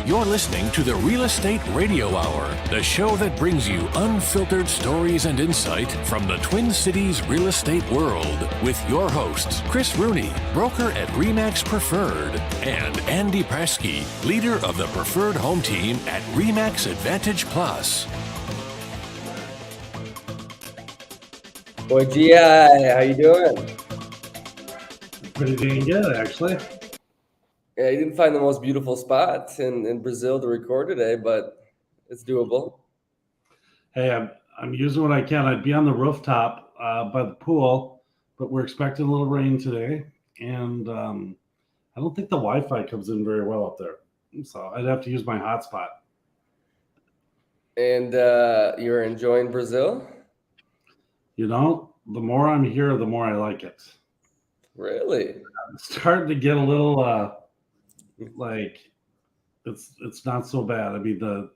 You're listening to the Real Estate Radio Hour, the show that brings you unfiltered stories and insight from the Twin Cities real estate world with your hosts, Chris Rooney, broker at RE/MAX Preferred, and Andy Presky, leader of the Preferred Home Team at RE/MAX Advantage Plus. Boy, GI, how you doing? Pretty dang good, actually. Yeah, you didn't find the most beautiful spot in Brazil to record today, but it's doable. Hey, I'm using what I can. I'd be on the rooftop by the pool, but we're expecting a little rain today, and I don't think the Wi-Fi comes in very well up there, so I'd have to use my hotspot. And you're enjoying Brazil? You know, the more I'm here, the more I like it. Really? It's starting to get a little like it's not so bad. I mean the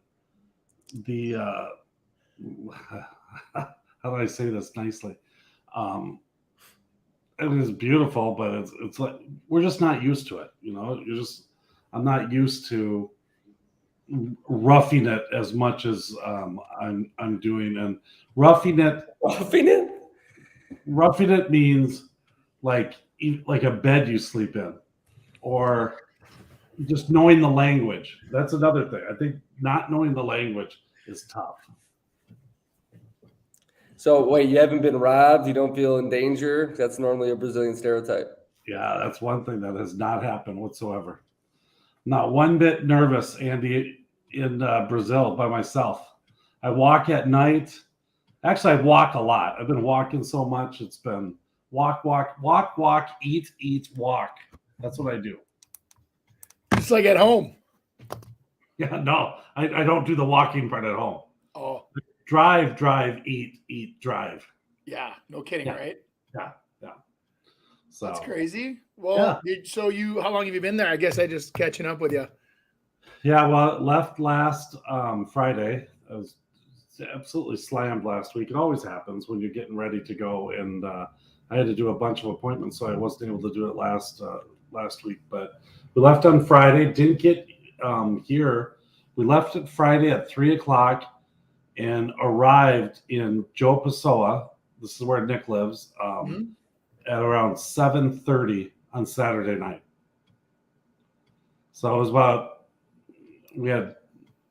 how do I say this nicely? It is beautiful, but it's like we're just not used to it. You know, I'm not used to roughing it as much as I'm doing. And roughing it means like a bed you sleep in, or just knowing the language. That's another thing. I think not knowing the language is tough. So wait, you haven't been robbed? You don't feel in danger? That's normally a Brazilian stereotype. Yeah, that's one thing that has not happened whatsoever. Not one bit nervous, Andy, in Brazil by myself. I walk at night. Actually, I walk a lot. I've been walking so much. It's been walk, eat, walk. That's what I do. It's like at home. Yeah, no, I don't do the walking part at home. Oh, Drive, eat, drive. yeah. No kidding, Yeah. right? Yeah. So That's crazy. Well, how long have you been there? I guess I just catching up with you. Yeah, well, it left last Friday. I was absolutely slammed last week. It always happens when you're getting ready to go, and I had to do a bunch of appointments, so I wasn't able to do it last week. But we left on Friday. Didn't get here. We left it Friday at 3:00 and arrived in João Pessoa. This is where Nick lives. At around 7:30 on Saturday night. So it was we had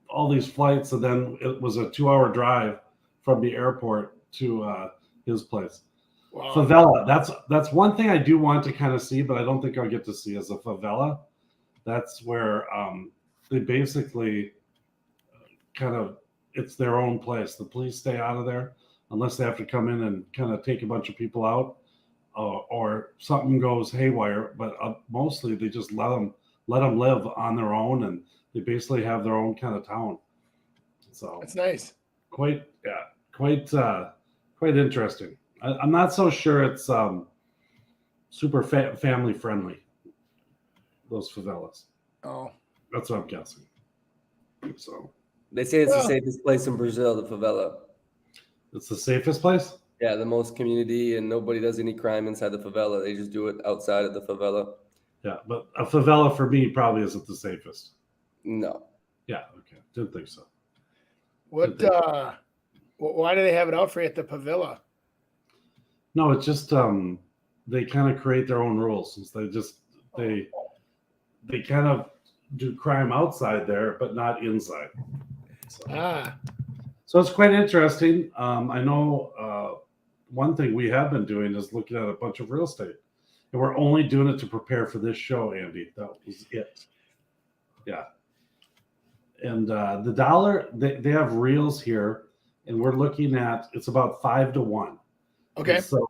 all these flights, and then it was a 2-hour drive from the airport to his place. Wow. Favela. That's one thing I do want to kind of see, but I don't think I'll get to see is a favela. That's where they basically kind of, it's their own place. The police stay out of there unless they have to come in and kind of take a bunch of people out or something goes haywire. But mostly they just let them live on their own, and they basically have their own kind of town. So That's nice. quite interesting. I'm not so sure it's super family friendly, those favelas. Oh, That's what I'm guessing. So They say it's the safest place in Brazil, the favela. it's the safest place? Yeah, the most community, and nobody does any crime inside the favela. They just do it outside of the favela. Yeah, but a favela for me probably isn't the safest. No. Yeah, okay. Didn't think so. what? Why do they have it out for you at the Pavilla? No, it's just they kind of create their own rules. Since they kind of do crime outside there, but not inside. So it's quite interesting. I know one thing we have been doing is looking at a bunch of real estate, and we're only doing it to prepare for this show, Andy. That was it. Yeah. And the dollar, they have reels here, and we're looking at, it's about 5-1. Okay. And so,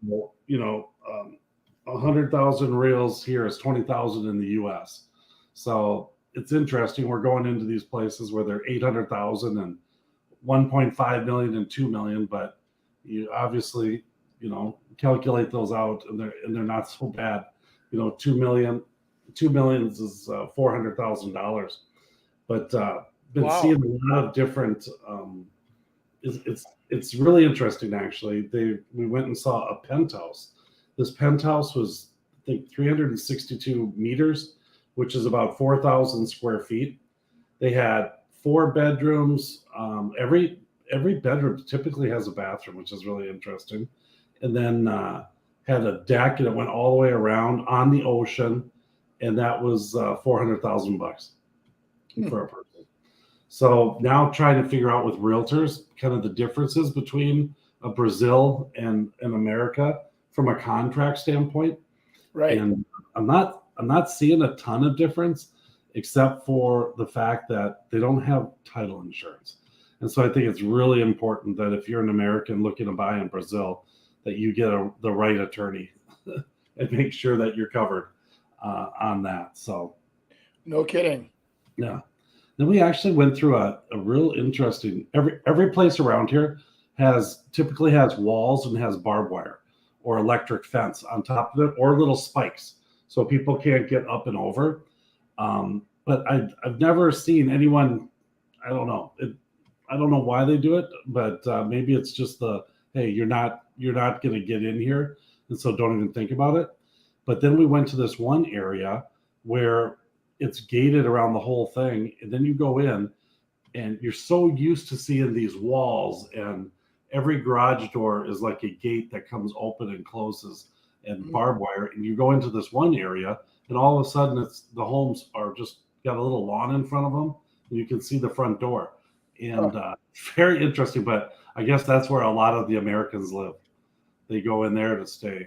100,000 reals here is 20,000 in the U.S. So it's interesting. We're going into these places where they're 800,000 and 1.5 million and 2 million, but you obviously, calculate those out, and they're not so bad. 2 million is $400,000. But been seeing a lot of different. It's really interesting, actually. We went and saw a penthouse. This penthouse was, I think, 362 meters, which is about 4,000 square feet. They had 4 bedrooms. Every bedroom typically has a bathroom, which is really interesting. And then had a deck, and it went all the way around on the ocean, and that was $400,000 for a person. So now trying to figure out with realtors kind of the differences between a Brazil and America from a contract standpoint. Right. And I'm not seeing a ton of difference, except for the fact that they don't have title insurance. And so I think it's really important that if you're an American looking to buy in Brazil, that you get the right attorney and make sure that you're covered on that. So, no kidding. Yeah. Then we actually went through a real interesting. Every place around here typically has walls and has barbed wire or electric fence on top of it, or little spikes so people can't get up and over. But I've never seen anyone. I don't know. I don't know why they do it, but maybe it's just hey, you're not going to get in here, and so don't even think about it. But then we went to this one area where it's gated around the whole thing, and then you go in, and you're so used to seeing these walls, and every garage door is like a gate that comes open and closes, and barbed wire. And you go into this one area, and all of a sudden, the homes are just got a little lawn in front of them, and you can see the front door. And very interesting, but I guess that's where a lot of the Americans live. They go in there to stay,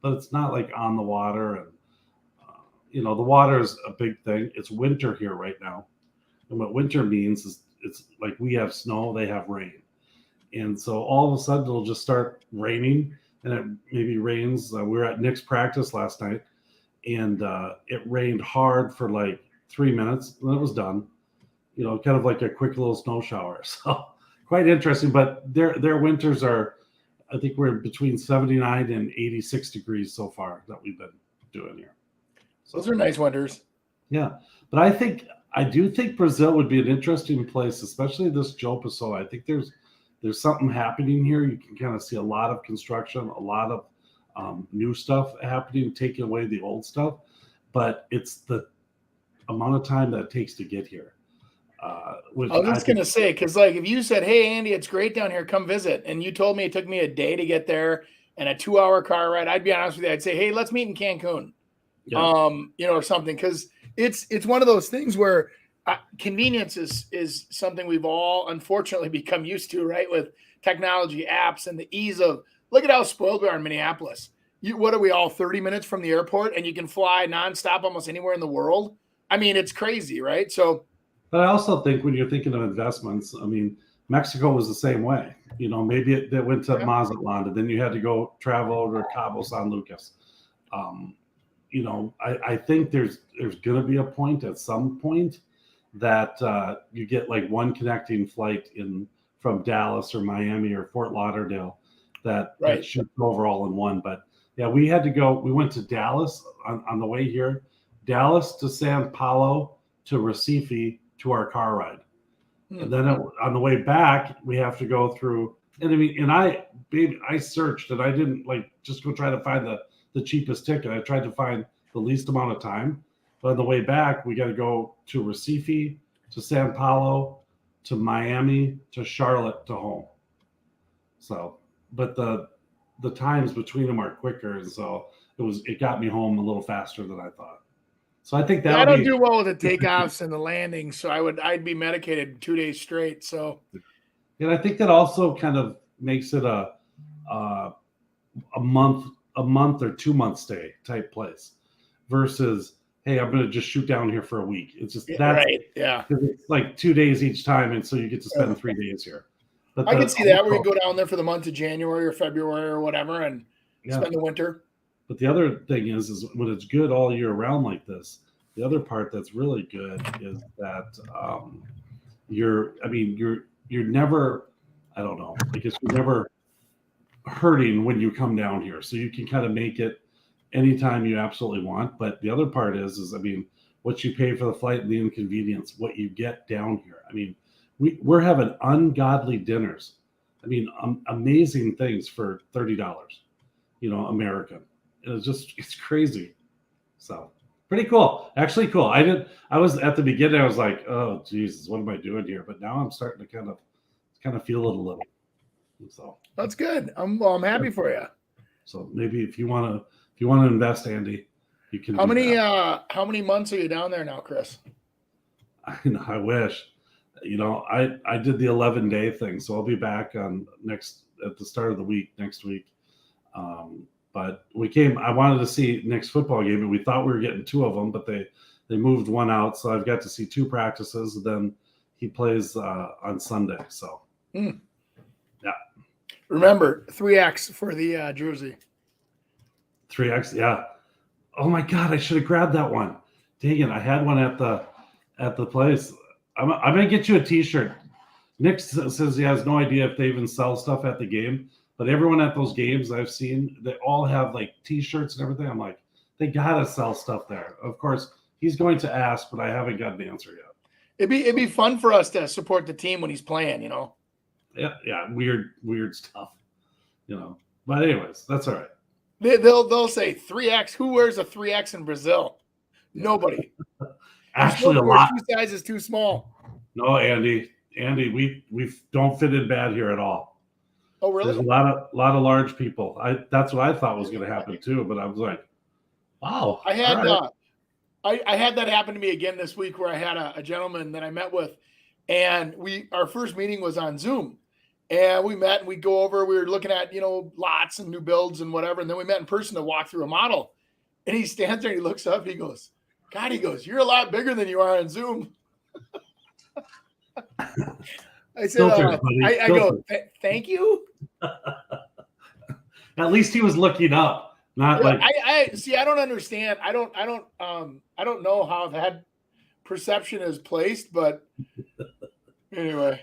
but it's not like on the water, and the water is a big thing. It's winter here right now, and what winter means is it's like we have snow, they have rain, and so all of a sudden it'll just start raining, and it maybe rains. We were at Nick's practice last night, and it rained hard for like 3 minutes, and then it was done. Kind of like a quick little snow shower. So quite interesting, but their winters are, I think we're between 79 and 86 degrees so far that we've been doing here. So, those are nice winters. Yeah. But I do think Brazil would be an interesting place, especially this João Pessoa. I think there's something happening here. You can kind of see a lot of construction, a lot of new stuff happening, taking away the old stuff, but it's the amount of time that it takes to get here. I was just going to say, because like if you said, hey, Andy, it's great down here, come visit, and you told me it took me a day to get there and a 2-hour car ride, I'd be honest with you. I'd say, hey, let's meet in Cancun, or something, because it's one of those things where convenience is something we've all unfortunately become used to, right? With technology, apps, and the ease of, look at how spoiled we are in Minneapolis. What are we all 30 minutes from the airport, and you can fly nonstop almost anywhere in the world? I mean, it's crazy, right? So. But I also think when you're thinking of investments, I mean, Mexico was the same way. Maybe it went to Mazatlan, and then you had to go travel over to Cabo San Lucas. I think there's going to be a point at some point that you get like one connecting flight from Dallas or Miami or Fort Lauderdale that shoots over all in one. But yeah, we went to Dallas on the way here, Dallas to Sao Paulo to Recife to our car ride. And then on the way back, we have to go through, and I searched, and I didn't like just go try to find the cheapest ticket. I tried to find the least amount of time. But on the way back, we got to go to Recife, to Sao Paulo, to Miami, to Charlotte, to home. So, but the times between them are quicker, and so it got me home a little faster than I thought. So I think that I don't do well with the takeoffs and the landings, so I'd be medicated 2 days straight. So, and I think that also kind of makes it a month or 2 month stay type place versus, hey, I'm going to just shoot down here for a week. It's just that's right, yeah. It's like 2 days each time, and so you get to spend 3 days here. But I can see that where you go down there for the month of January or February or whatever and spend the winter. But the other thing is when it's good all year round like this, the other part that's really good is that you're never, I don't know, I guess you're never hurting when you come down here. So you can kind of make it anytime you absolutely want. But the other part is what you pay for the flight and the inconvenience, what you get down here. I mean, we're having ungodly dinners. I mean, amazing things for $30, American. It's crazy. So Pretty cool. Actually cool. I was at the beginning, I was like, oh Jesus, what am I doing here? But now I'm starting to kind of feel it a little. So that's good. I'm happy for you. So maybe if you want to invest, Andy, you can. How many months are you down there now, Chris? I wish. I did the 11-day thing, so I'll be back at the start of the week next week. But I wanted to see Nick's football game, and we thought we were getting 2 of them, but they moved one out, so I've got to see 2 practices. And then he plays on Sunday. So, yeah. Remember 3X for the jersey. 3X, yeah. Oh my God, I should have grabbed that one. Dang it, I had one at the place. I'm gonna get you a T-shirt. Nick says he has no idea if they even sell stuff at the game. But everyone at those games I've seen, they all have like T-shirts and everything. I'm like, they gotta sell stuff there. Of course, he's going to ask, but I haven't got an answer yet. It'd be fun for us to support the team when he's playing, Yeah, weird stuff, But anyways, that's all right. They'll say 3X. Who wears a 3X in Brazil? Nobody. Actually, a lot. 2 sizes too small. No, Andy, we don't fit in bad here at all. Oh, really? There's a lot of large people. That's what I thought was going to happen too. But I was like, wow. I had that happen to me again this week, where I had a gentleman that I met with, and our first meeting was on Zoom, and we met and we go over. We were looking at lots and new builds and whatever, and then we met in person to walk through a model. And he stands there and he looks up. He goes, "God," he goes, "you're a lot bigger than you are on Zoom." I said, I go, "Thank you." At least he was looking up, not like. I see. I don't understand. I don't know how that perception is placed, but anyway,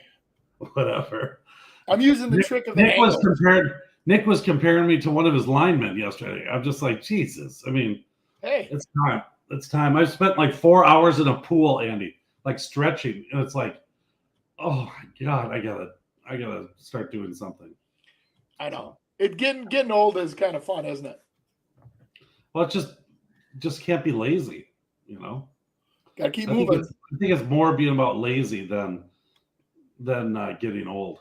whatever. I'm using the trick of the angle. Nick was comparing me to one of his linemen yesterday. I'm just like, Jesus. I mean, hey, it's time. It's time. I've spent like 4 hours in a pool, Andy, like stretching, and it's like, oh my God, I gotta start doing something. I know. Getting old is kind of fun, isn't it? Well, it just can't be lazy, Gotta keep moving. I think it's more being about lazy than getting old.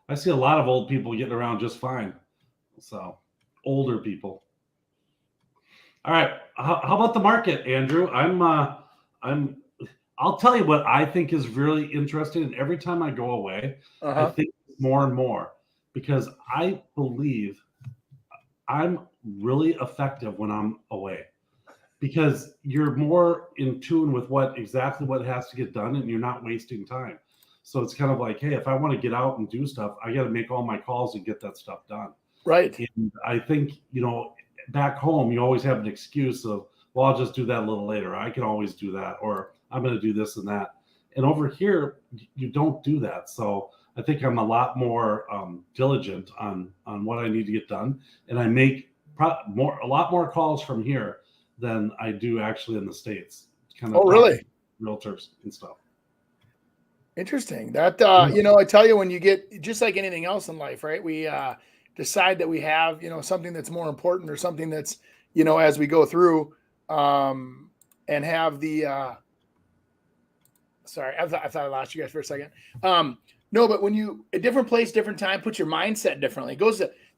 I see a lot of old people getting around just fine. So, older people. All right. How about the market, Andrew? I'll tell you what I think is really interesting. And every time I go away, I think more and more, because I believe I'm really effective when I'm away, because you're more in tune with exactly what has to get done, and you're not wasting time. So it's kind of like, hey, if I want to get out and do stuff, I got to make all my calls and get that stuff done. Right. And I think, back home, you always have an excuse of, well, I'll just do that a little later. I can always do that, or I'm going to do this and that. And over here, you don't do that. So I think I'm a lot more diligent on what I need to get done. And I make a lot more calls from here than I do actually in the States. Kind of really? Realtors and stuff. Interesting. That, I tell you, when you get, just like anything else in life, right? We decide that we have, something that's more important, or something that's, as we go through and have the, sorry, I thought I lost you guys for a second. No, but when you, a different place, different time, put your mindset differently.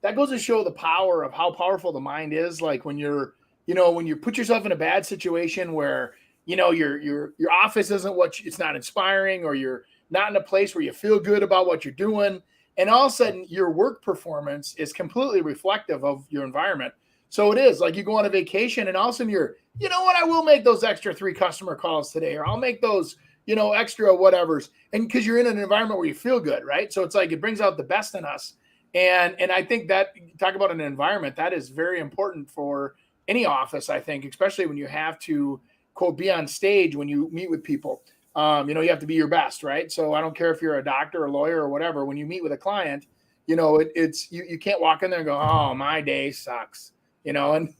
That goes to show the power of how powerful the mind is. Like when you're, when you put yourself in a bad situation where, your office isn't it's not inspiring, or you're not in a place where you feel good about what you're doing. And all of a sudden your work performance is completely reflective of your environment. So it is like you go on a vacation and all of a sudden I will make those extra 3 customer calls today, or I'll make those, extra whatevers. And because you're in an environment where you feel good, right? So it's like, it brings out the best in us. And I think that, talk about an environment, that is very important for any office, I think, especially when you have to, quote, be on stage when you meet with people. You have to be your best, right? So I don't care if you're a doctor or lawyer or whatever, when you meet with a client, you can't walk in there and go, oh, my day sucks, and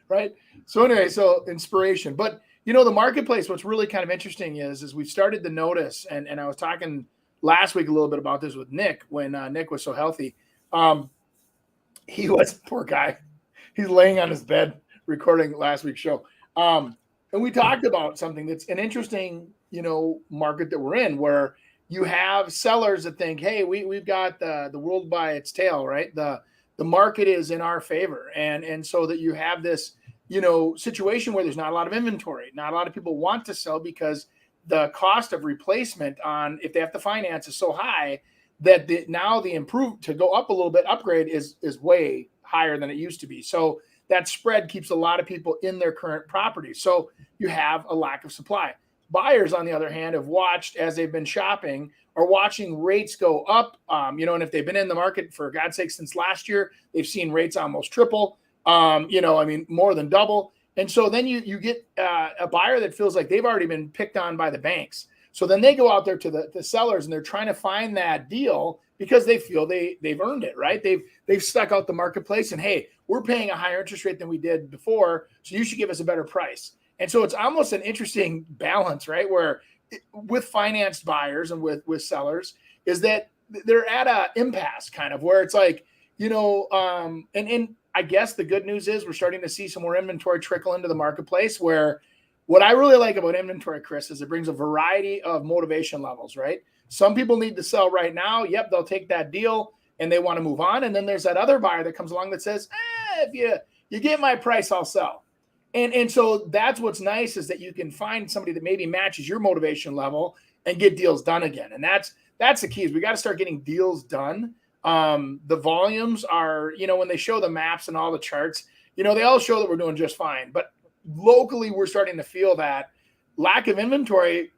right. So anyway, so inspiration, but the marketplace, what's really kind of interesting is we've started to notice, and I was talking last week a little bit about this with Nick when Nick was so healthy. He was, poor guy, he's laying on his bed recording last week's show. And we talked about something that's an interesting, market that we're in, where you have sellers that think, hey, we've got the world by its tail, right? The market is in our favor. And so that you have this, situation where there's not a lot of inventory. Not a lot of people want to sell because the cost of replacement on, if they have to finance, is so high that now the to go up a little bit, upgrade is way higher than it used to be. So that spread keeps a lot of people in their current property. So you have a lack of supply. Buyers, on the other hand, have watched as they've been shopping, are watching rates go up. And if they've been in the market, for God's sake, since last year, they've seen rates almost triple, more than double. And so then you get a buyer that feels like they've already been picked on by the banks. So then they go out there to the sellers and they're trying to find that deal because they feel they've earned it, right? They've stuck out the marketplace and, hey, we're paying a higher interest rate than we did before, so you should give us a better price. And so it's almost an interesting balance, right? Where with financed buyers and with sellers is that they're at a impasse kind of where it's like, and I guess the good news is we're starting to see some more inventory trickle into the marketplace, where what I really like about inventory, Chris, is it brings a variety of motivation levels, right? Some people need to sell right now. Yep, they'll take that deal and they want to move on. And then there's that other buyer that comes along that says, if you get my price, I'll sell. And so that's what's nice, is that you can find somebody that maybe matches your motivation level and get deals done again. And that's the key, is we got to start getting deals done. The volumes are, when they show the maps and all the charts, they all show that we're doing just fine. But locally, we're starting to feel that lack of inventory.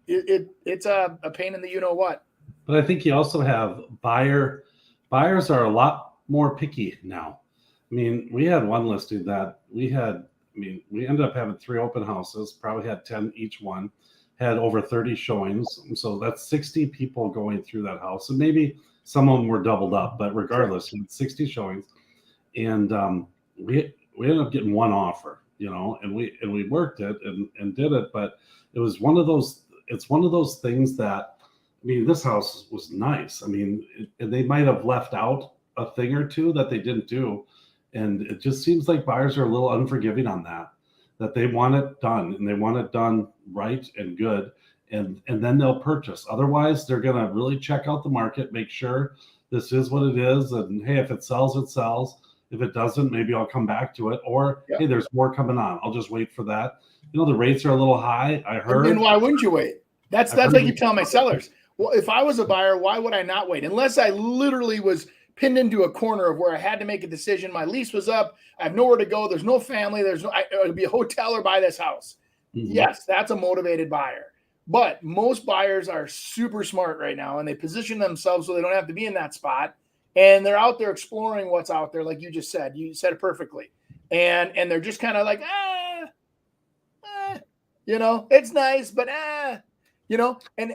It's a pain in the what. But I think you also have buyers are a lot more picky now. I mean, we had one listing that we ended up having 3 open houses, probably had 10 each one, had over 30 showings. So that's 60 people going through that house. And maybe some of them were doubled up, but regardless, 60 showings. And we ended up getting one offer, and we worked it and did it. But it was one of those things that, this house was nice. And they might have left out a thing or two that they didn't do. And it just seems like buyers are a little unforgiving on that they want it done, and they want it done right and good. And then they'll purchase. Otherwise, they're going to really check out the market, make sure this is what it is. And hey, if it sells, it sells. If it doesn't, maybe I'll come back to it. Or, hey, there's more coming on. I'll just wait for that. The rates are a little high, I heard. And why wouldn't you wait? That's like you tell my sellers. Well, if I was a buyer, why would I not wait? Unless I literally was pinned into a corner of where I had to make a decision. My lease was up. I have nowhere to go. There's no family. It'll be a hotel or buy this house. Mm-hmm. Yes, that's a motivated buyer. But most buyers are super smart right now, and they position themselves so they don't have to be in that spot. And they're out there exploring what's out there, like you just said. You said it perfectly. And they're just kind of like, it's nice, but And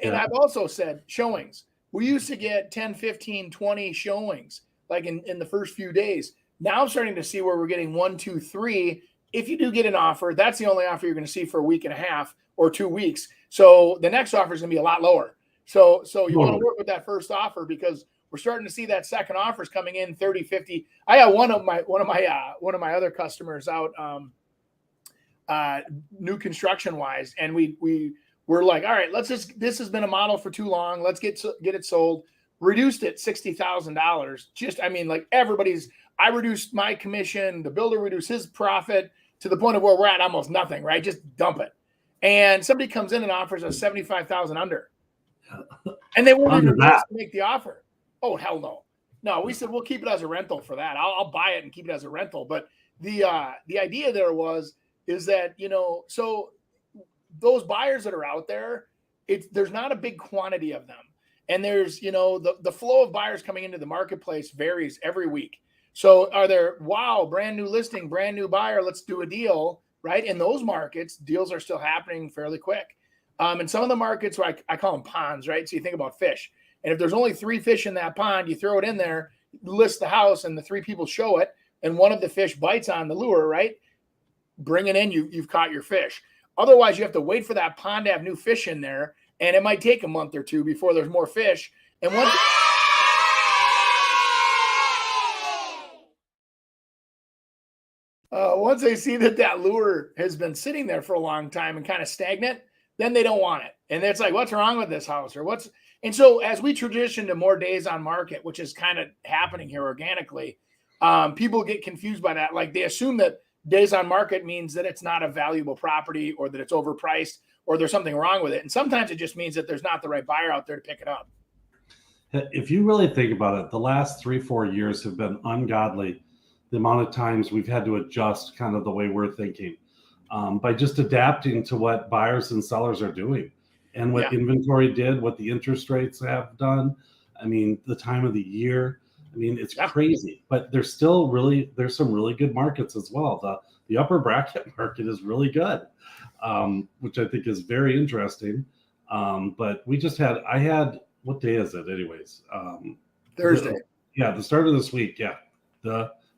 I've also said showings. We used to get 10, 15, 20 showings like in the first few days. Now I'm starting to see where we're getting 1, 2, 3. If you do get an offer, that's the only offer you're going to see for a week and a half or 2 weeks. So the next offer is going to be a lot lower. So you want to work with that first offer, because we're starting to see that second offers coming in 30, 50. I got one of my other customers out new construction wise, and we're like, all right, this has been a model for too long. Let's get it sold. Reduced it $60,000. I reduced my commission. The builder reduced his profit to the point of where we're at almost nothing, right? Just dump it. And somebody comes in and offers us $75,000 under, and they won't even make the offer. Oh, hell no. No, we said, we'll keep it as a rental for that. I'll buy it and keep it as a rental. But the idea there is that, so those buyers that are out there, there's not a big quantity of them. And there's, the flow of buyers coming into the marketplace varies every week. So are there, brand new listing, brand new buyer, let's do a deal, right? In those markets, deals are still happening fairly quick. And some of the markets where I call them ponds, right? So you think about fish. And if there's only 3 fish in that pond, you throw it in there, list the house, and the 3 people show it, and one of the fish bites on the lure, right? Bring it in, you've caught your fish. Otherwise, you have to wait for that pond to have new fish in there, and it might take a month or 2 before there's more fish. And once Once they see that lure has been sitting there for a long time and kind of stagnant, then they don't want it. And it's like, what's wrong with this house? And so as we transition to more days on market, which is kind of happening here organically, people get confused by that. Like they assume that days on market means that it's not a valuable property or that it's overpriced or there's something wrong with it. And sometimes it just means that there's not the right buyer out there to pick it up. If you really think about it, the last 3-4 years have been ungodly. The amount of times we've had to adjust kind of the way we're thinking by just adapting to what buyers and sellers are doing and what inventory did, what the interest rates have done. I mean, the time of the year. I mean, it's crazy, but there's some really good markets as well. The upper bracket market is really good, which I think is very interesting. But what day is it anyways? Thursday. The start of this week. Yeah.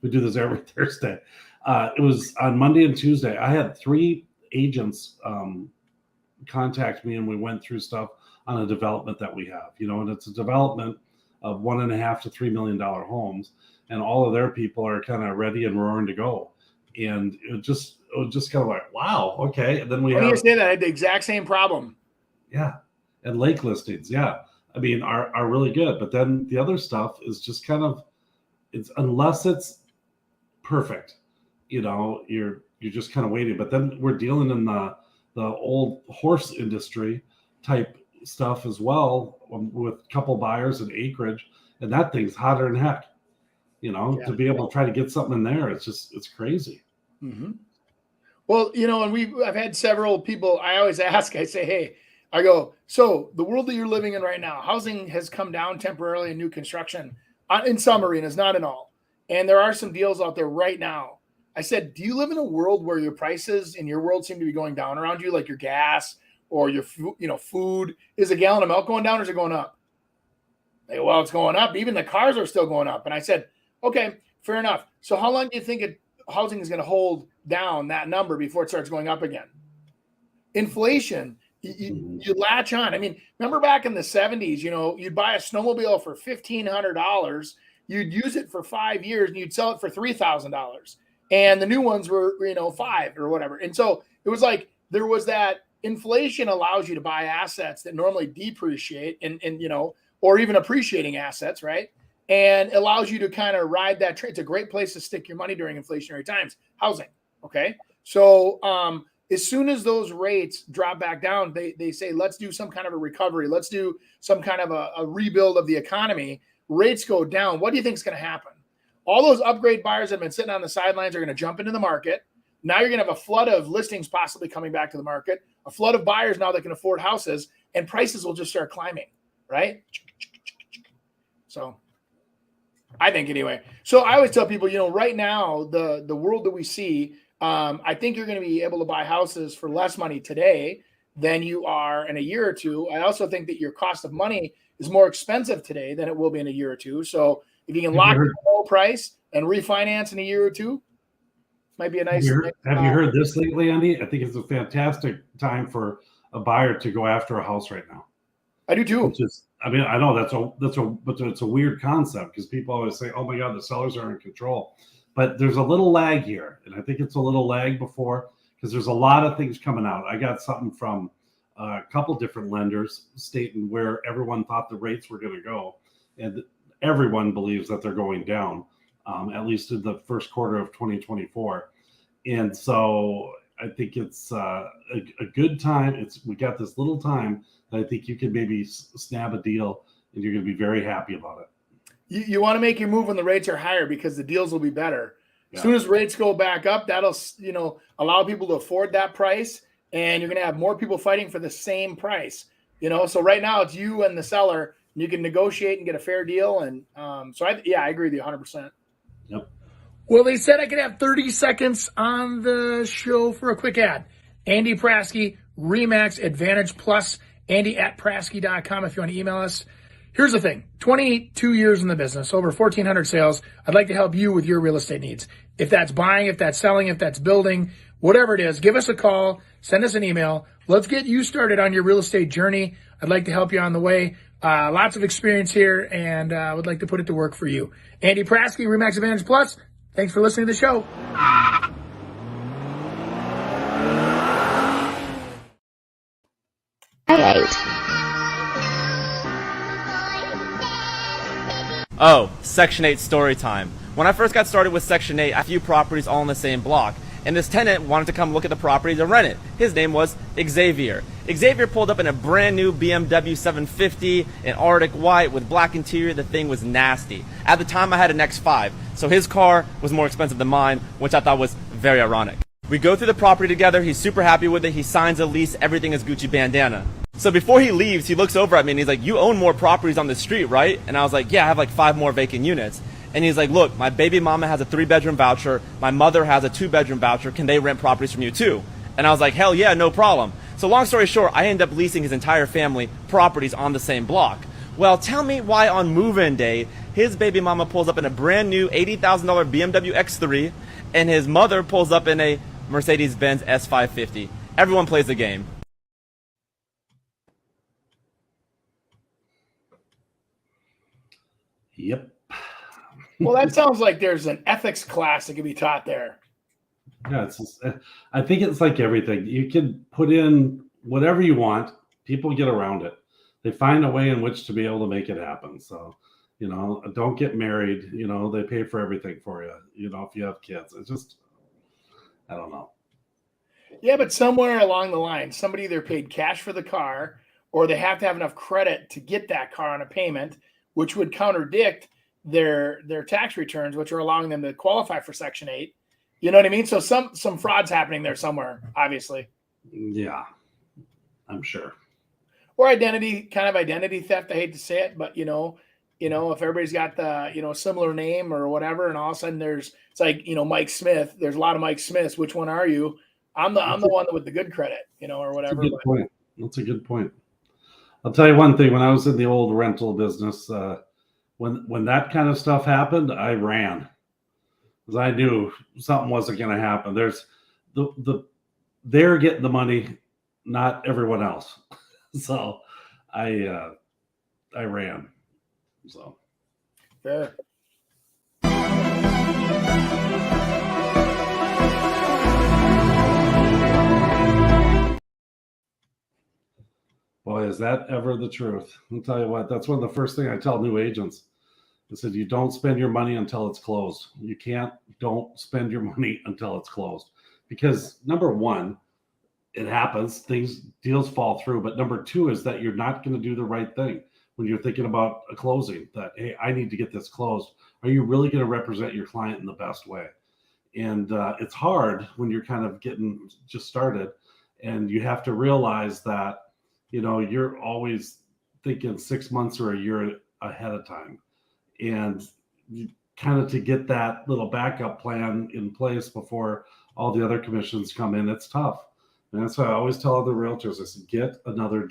We do this every Thursday. It was on Monday and Tuesday. I had 3 agents contact me and we went through stuff on a development that we have, and it's a development of $1.5 to $3 million homes, and all of their people are kind of ready and roaring to go. And it was just kind of like, wow, okay. And then you say that I had the exact same problem. Yeah. And lake listings, I mean, are really good. But then the other stuff is just kind of, unless it's perfect, you're just kind of waiting. But then we're dealing in the old horse industry type stuff as well, with a couple buyers and acreage, and that thing's hotter than heck. To be able to try to get something in there, it's crazy. Mm-hmm. Well, and I've had several people. I always ask. I say, hey, I go, so the world that you're living in right now, housing has come down temporarily in new construction, in some arenas, not in all. And there are some deals out there right now. I said, do you live in a world where your prices in your world seem to be going down around you, like your gas or your food? Is a gallon of milk going down or is it going up? They go, well, it's going up. Even the cars are still going up. And I said, okay, fair enough. So how long do you think housing is going to hold down that number before it starts going up again? Inflation, you latch on. I mean, remember back in the 70s, you'd buy a snowmobile for $1,500. You'd use it for 5 years and you'd sell it for $3,000. And the new ones were, $5,000 or whatever. And so it was like, there was that inflation allows you to buy assets that normally depreciate and or even appreciating assets, right? And allows you to kind of ride that train. It's a great place to stick your money during inflationary times. Housing, okay? So as soon as those rates drop back down, they say, let's do some kind of a recovery. Let's do some kind of a rebuild of the economy. Rates go down. What do you think is going to happen? All those upgrade buyers that have been sitting on the sidelines are going to jump into the market. Now you're going to have a flood of listings possibly coming back to the market, a flood of buyers now that can afford houses, and prices will just start climbing, right? So I think anyway. So I always tell people, right now, the world that we see, I think you're going to be able to buy houses for less money today than you are in a year or two. I also think that your cost of money is more expensive today than it will be in a year or two. So if you can lock in a low price and refinance in a year or two, might be a nice. Have you heard this lately, Andy? I think it's a fantastic time for a buyer to go after a house right now. I do too. I know but it's a weird concept because people always say, "Oh my God, the sellers are in control," but there's a little lag here, and I think it's a little lag before because there's a lot of things coming out. I got something from a couple different lenders stating where everyone thought the rates were going to go, and everyone believes that they're going down, at least in the first quarter of 2024. And so I think it's a good time. We got this little time that I think you can maybe snap a deal and you're going to be very happy about it. You want to make your move when the rates are higher because the deals will be better. As soon as rates go back up, that'll allow people to afford that price, and you're going to have more people fighting for the same price. So right now it's you and the seller. You can negotiate and get a fair deal. And so I agree with you 100%. Yep. Well, they said I could have 30 seconds on the show for a quick ad. Andy Prasky, RE/MAX Advantage Plus, Andy@Prasky.com if you want to email us. Here's the thing, 22 years in the business, over 1,400 sales. I'd like to help you with your real estate needs. If that's buying, if that's selling, if that's building, whatever it is, give us a call, send us an email. Let's get you started on your real estate journey. I'd like to help you on the way. Lots of experience here, and I would like to put it to work for you. Andy Prasky, RE/MAX Advantage Plus. Thanks for listening to the show. Oh, Section 8 story time. When I first got started with Section 8, I had a few properties all in the same block, and this tenant wanted to come look at the property to rent it. His name was Xavier. Xavier pulled up in a brand new BMW 750 in Arctic white with black interior. The thing was nasty. At the time I had an X5, so his car was more expensive than mine, which I thought was very ironic. We go through the property together, he's super happy with it, he signs a lease, everything is Gucci bandana. So before he leaves, he looks over at me and he's like, "You own more properties on the street, right?" And I was like, "Yeah, I have like 5 more vacant units." And he's like, "Look, my baby mama has a 3-bedroom voucher, my mother has a 2-bedroom voucher, can they rent properties from you too?" And I was like, "Hell yeah, no problem." So long story short, I end up leasing his entire family properties on the same block. Well, tell me why on move-in day, his baby mama pulls up in a brand new $80,000 BMW X3 and his mother pulls up in a Mercedes-Benz S550. Everyone plays the game. Yep. Well, that sounds like there's an ethics class that could be taught there. Yeah, I think it's like everything. You can put in whatever you want. People get around it. They find a way in which to be able to make it happen. So, don't get married. They pay for everything for you. If you have kids, it's just, I don't know. Yeah, but somewhere along the line, somebody either paid cash for the car or they have to have enough credit to get that car on a payment, which would contradict their tax returns, which are allowing them to qualify for Section 8. You know what I mean? So some fraud's happening there somewhere, obviously. Yeah, I'm sure. Or identity theft. I hate to say it, but if everybody's got the similar name or whatever, and all of a sudden it's like Mike Smith. There's a lot of Mike Smiths. Which one are you? I'm the one with the good credit, or whatever. That's a good point. That's a good point. I'll tell you one thing. When I was in the old rental business, when that kind of stuff happened, I ran because I knew something wasn't going to happen. There's they're getting the money, not everyone else. So I ran. So fair. Boy, is that ever the truth. I'll tell you what, that's one of the first things I tell new agents. I said, you don't spend your money until it's closed. Don't spend your money until it's closed. Because number one, it happens, deals fall through. But number two is that you're not going to do the right thing when you're thinking about a closing, that, hey, I need to get this closed. Are you really going to represent your client in the best way? And it's hard when you're kind of getting just started, and you have to realize that, you're always thinking 6 months or a year ahead of time. And you kind of to get that little backup plan in place before all the other commissions come in, it's tough. And that's why I always tell other realtors, I said, get another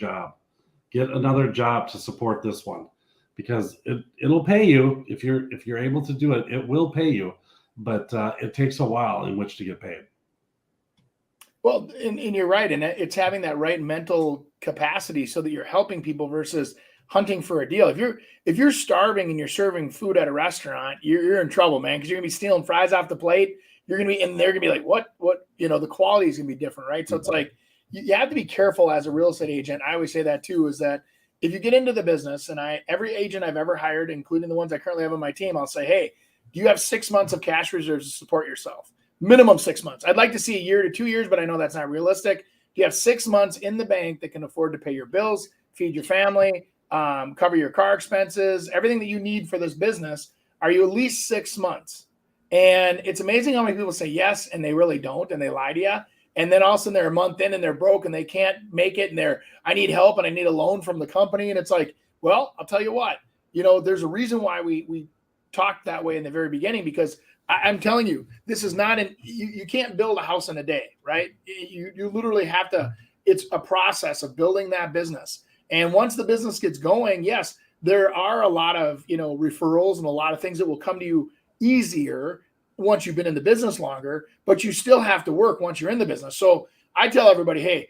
job to support this one, because it'll pay you. If you're able to do it, it will pay you, but it takes a while in which to get paid. Well, and you're right. And it's having that right mental capacity so that you're helping people versus hunting for a deal. If you're starving and you're serving food at a restaurant, you're in trouble, man, because you're gonna be stealing fries off the plate. You're gonna be, and they're gonna be like, what? The quality is gonna be different, right? So it's like you have to be careful as a real estate agent. I always say that too, is that if you get into the business, and every agent I've ever hired, including the ones I currently have on my team, I'll say, hey, do you have 6 months of cash reserves to support yourself? Minimum 6 months. I'd like to see a year to 2 years, but I know that's not realistic. Do you have 6 months in the bank that can afford to pay your bills, feed your family, cover your car expenses, everything that you need for this business? Are you at least 6 months? And it's amazing how many people say yes, and they really don't, and they lie to you. And then all of a sudden they're a month in and they're broke and they can't make it, and I need help and I need a loan from the company. And it's like, well, I'll tell you what, there's a reason why we talked that way in the very beginning, because I'm telling you, this is not you can't build a house in a day, right? You literally have to, it's a process of building that business. And once the business gets going, yes, there are a lot of, referrals and a lot of things that will come to you easier once you've been in the business longer, but you still have to work once you're in the business. So I tell everybody, hey,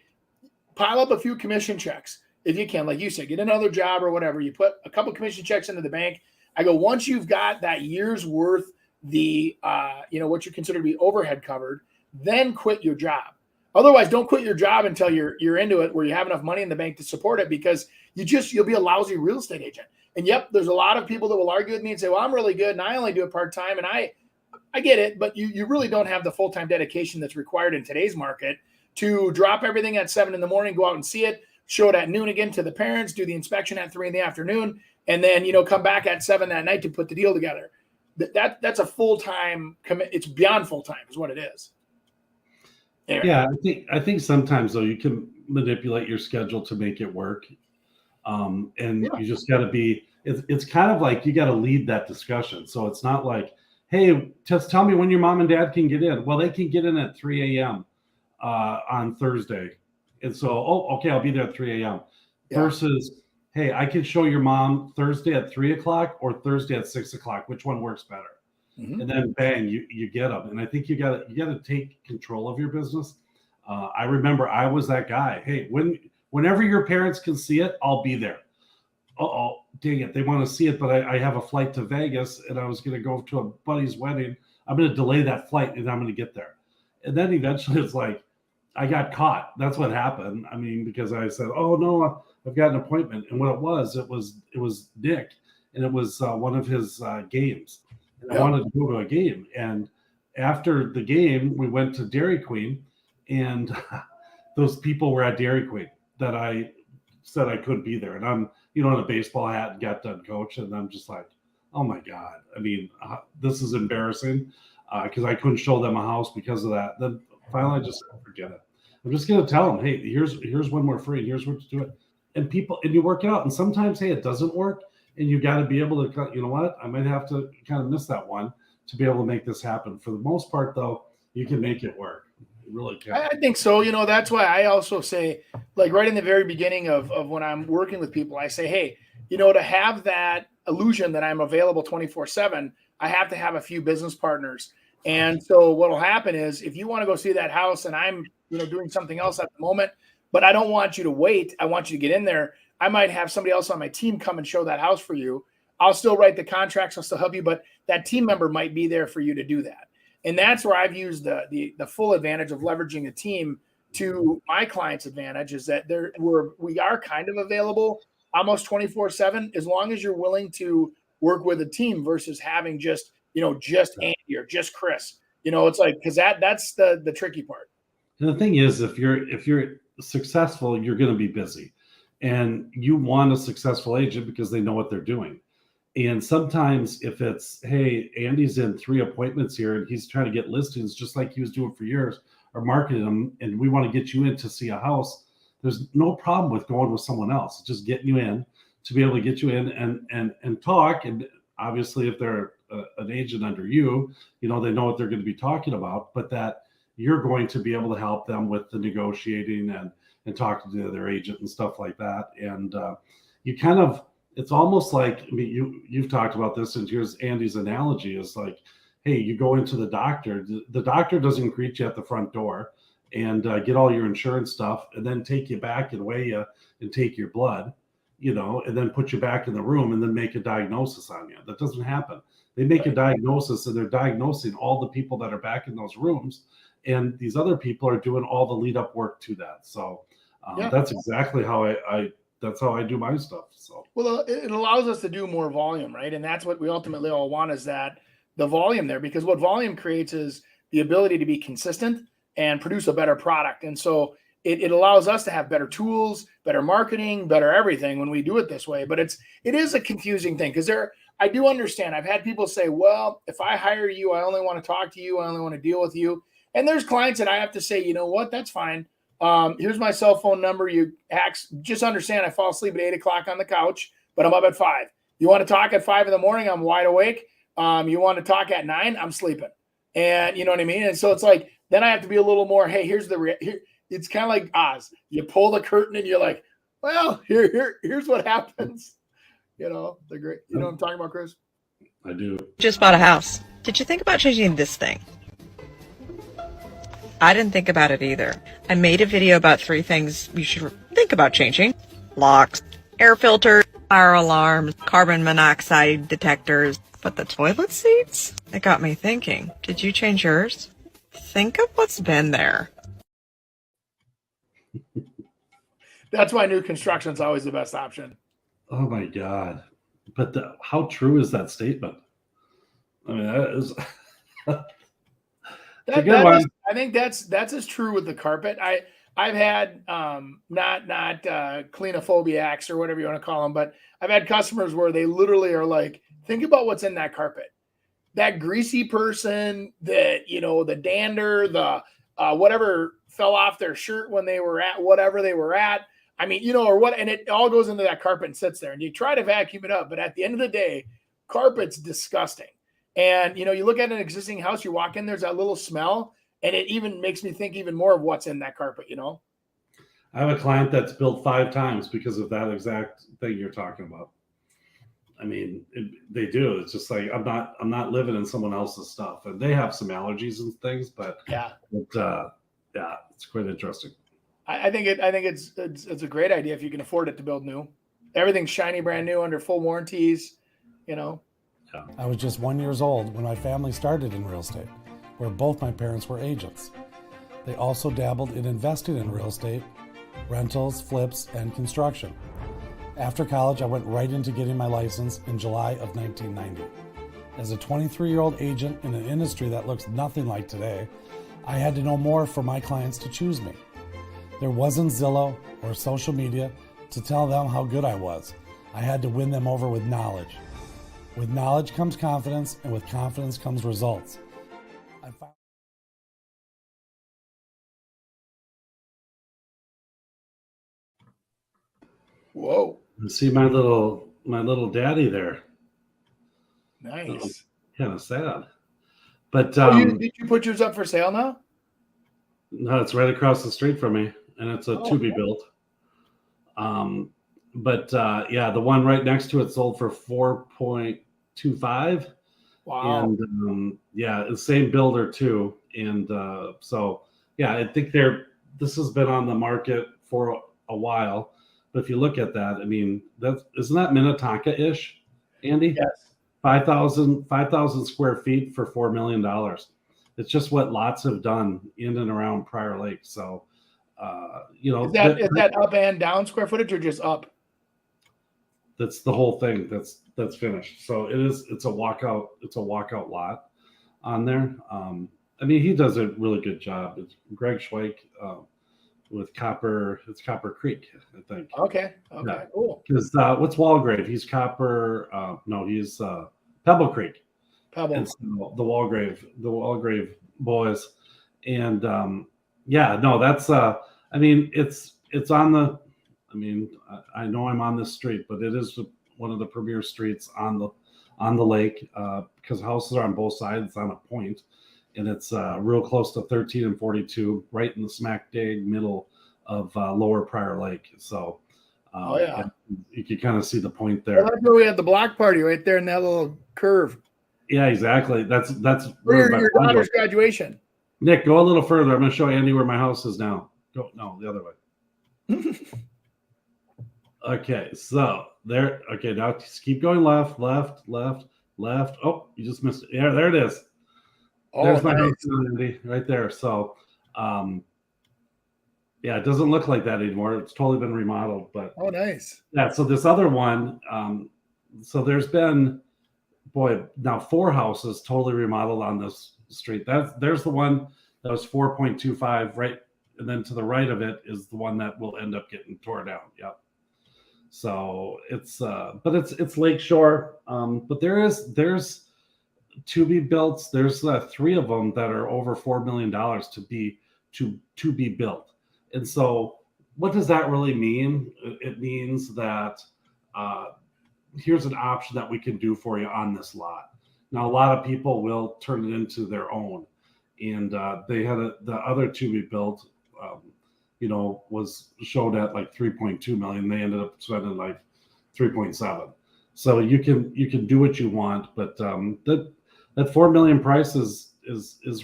pile up a few commission checks if you can. Like you said, get another job or whatever. You put a couple commission checks into the bank. I go, once you've got that year's worth, what you consider to be overhead covered, then quit your job. Otherwise, don't quit your job until you're into it, where you have enough money in the bank to support it, because you'll be a lousy real estate agent. And yep, there's a lot of people that will argue with me and say, well, I'm really good and I only do it part-time. And I get it, but you really don't have the full-time dedication that's required in today's market to drop everything at 7 a.m, go out and see it, show it at noon again to the parents, do the inspection at 3 p.m, and then, come back at 7 that night to put the deal together. That's a full-time commit. It's beyond full-time is what it is. Anyway. Yeah, I think sometimes though you can manipulate your schedule to make it work. You just got to be, it's kind of like you got to lead that discussion. So it's not like, hey, just tell me when your mom and dad can get in. Well, they can get in at 3 a.m. On Thursday. And so, okay, I'll be there at 3 a.m. Yeah. Versus, hey, I can show your mom Thursday at 3 o'clock or Thursday at 6 o'clock. Which one works better? Mm-hmm. And then bang, you get them. And I think you got to take control of your business. I remember I was that guy. Hey, whenever your parents can see it, I'll be there. Oh, dang it. They want to see it, but I have a flight to Vegas and I was going to go to a buddy's wedding. I'm going to delay that flight and I'm going to get there. And then eventually it's like, I got caught. That's what happened. I mean, because I said, oh no, I've got an appointment. And what it was Nick, and it was one of his games. And I wanted to go to a game. And after the game, we went to Dairy Queen, and those people were at Dairy Queen that I said I couldn't be there. And I'm, in a baseball hat and got done coaching. And I'm just like, oh my God. I mean, this is embarrassing because I couldn't show them a house because of that. Then finally I just forget it. I'm just going to tell them, hey, here's when we're free. Here's what to do it. And you work it out. And sometimes, hey, it doesn't work. And you got to be able to, you know what? I might have to kind of miss that one to be able to make this happen. For the most part, though, you can make it work. You really can. I think so. That's why I also say, like right in the very beginning of when I'm working with people, I say, hey, to have that illusion that I'm available 24/7, I have to have a few business partners. And so what will happen is if you want to go see that house and I'm, doing something else at the moment, but I don't want you to wait. I want you to get in there. I might have somebody else on my team come and show that house for you. I'll still write the contracts. I'll still help you, but that team member might be there for you to do that. And that's where I've used the full advantage of leveraging a team to my client's advantage, is that we are kind of available almost 24/7, as long as you're willing to work with a team versus having just Andy or just Chris. It's like, because that's the tricky part. And the thing is, if you're successful, you're going to be busy, and you want a successful agent because they know what they're doing. And sometimes if it's, hey, Andy's in 3 appointments here and he's trying to get listings just like he was doing for years, or marketing them, and we want to get you in to see a house, there's no problem with going with someone else. It's just getting you in to be able to get you in and talk. And obviously if they're an agent under you, they know what they're going to be talking about, but that you're going to be able to help them with the negotiating and talking to their agent and stuff like that. And you kind of, it's almost like, I mean, you've talked about this, and here's Andy's analogy is like, hey, you go into the doctor doesn't greet you at the front door and get all your insurance stuff and then take you back and weigh you and take your blood, and then put you back in the room and then make a diagnosis on you. That doesn't happen. They make a diagnosis and they're diagnosing all the people that are back in those rooms. And these other people are doing all the lead up work to that. So that's exactly how that's how I do my stuff. So, well, it allows us to do more volume, right? And that's what we ultimately all want, is that the volume there, because what volume creates is the ability to be consistent and produce a better product. And so it allows us to have better tools, better marketing, better everything when we do it this way. But it is a confusing thing, because I do understand. I've had people say, well, if I hire you, I only want to talk to you. I only want to deal with you. And there's clients that I have to say, you know what, that's fine. Here's my cell phone number. Just understand I fall asleep at 8 o'clock on the couch, but I'm up at 5. You want to talk at 5 in the morning? I'm wide awake. You want to talk at 9? I'm sleeping. And you know what I mean? And so it's like, then I have to be a little more, hey, here's it's kind of like Oz. You pull the curtain and you're like, well, here's what happens. The great, what I'm talking about, Chris? I do. Just bought a house. Did you think about changing this thing? I didn't think about it either. I made a video about 3 things you should think about changing. Locks, air filters, fire alarms, carbon monoxide detectors. But the toilet seats? It got me thinking. Did you change yours? Think of what's been there. That's why new construction is always the best option. Oh my God. But how true is that statement? I mean, that is a good one. I think that's as true with the carpet. I've had not cleanophobiacs or whatever you want to call them, but I've had customers where they literally are like, think about what's in that carpet. That greasy person, the dander, the whatever fell off their shirt when they were at whatever they were at. I mean, or what, and it all goes into that carpet and sits there, and you try to vacuum it up, but at the end of the day, carpet's disgusting. And, you look at an existing house, you walk in, there's that little smell, and it even makes me think even more of what's in that carpet, I have a client that's built 5 times because of that exact thing you're talking about. I mean, they do. It's just like, I'm not living in someone else's stuff, and they have some allergies and things, but yeah, it's quite interesting. I think it's a great idea if you can afford it to build new. Everything's shiny, brand new, under full warranties. Yeah. I was just 1 year old when my family started in real estate, where both my parents were agents. They also dabbled in investing in real estate, rentals, flips, and construction. After college, I went right into getting my license in July of 1990. As a 23-year-old agent in an industry that looks nothing like today, I had to know more for my clients to choose me. There wasn't Zillow or social media to tell them how good I was. I had to win them over with knowledge. With knowledge comes confidence, and with confidence comes results. Whoa! You see my little daddy there. Nice. Kind of sad, but did you put yours up for sale now? No, it's right across the street from me, and it's to be built. But the one right next to it sold for $4.25. Wow. And the same builder too. And I think this has been on the market for a while. But if you look at that, I mean, isn't that Minnetonka-ish, Andy? Yes. 5,000 square feet for $4 million. It's just what lots have done in and around Prior Lake. So, is that up and down square footage or just up? That's the whole thing. That's finished. So it's a walkout. It's a walkout lot on there. I mean, he does a really good job. It's Greg Schweik with Copper. It's Copper Creek, I think. Okay. Yeah. Cool. Because what's Walgrave? He's Copper. No, he's Pebble Creek. Pebble. And so the Walgrave boys, and that's. I mean, it's on the. I mean, I know I'm on this street, but it is one of the premier streets on the lake because houses are on both sides. It's on a point, and it's real close to 13 and 42, right in the smack dang middle of Lower Prior Lake. So, you can kind of see the point there. Well, that's where we had the block party right there in that little curve. Yeah, exactly. That's where your daughter's graduation. Nick, go a little further. I'm going to show Andy where my house is now. No, the other way. Okay, so there. Okay, now just keep going left. Oh, you just missed it. Yeah, there it is. There's my house, Andy, right there. So, it doesn't look like that anymore. It's totally been remodeled, but nice. Yeah. So this other one, so there's been, now 4 houses totally remodeled on this street. There's the one that was 4.25, right, and then to the right of it is the one that will end up getting torn down. Yep. So it's but it's Lakeshore, but there's to be built. There's 3 of them that are over $4 million to be built. And so what does that really mean? It means that here's an option that we can do for you on this lot. Now a lot of people will turn it into their own, and they had the other to be built. Was showed at like 3.2 million. They ended up spending like 3.7. So you can do what you want, but that 4 million price is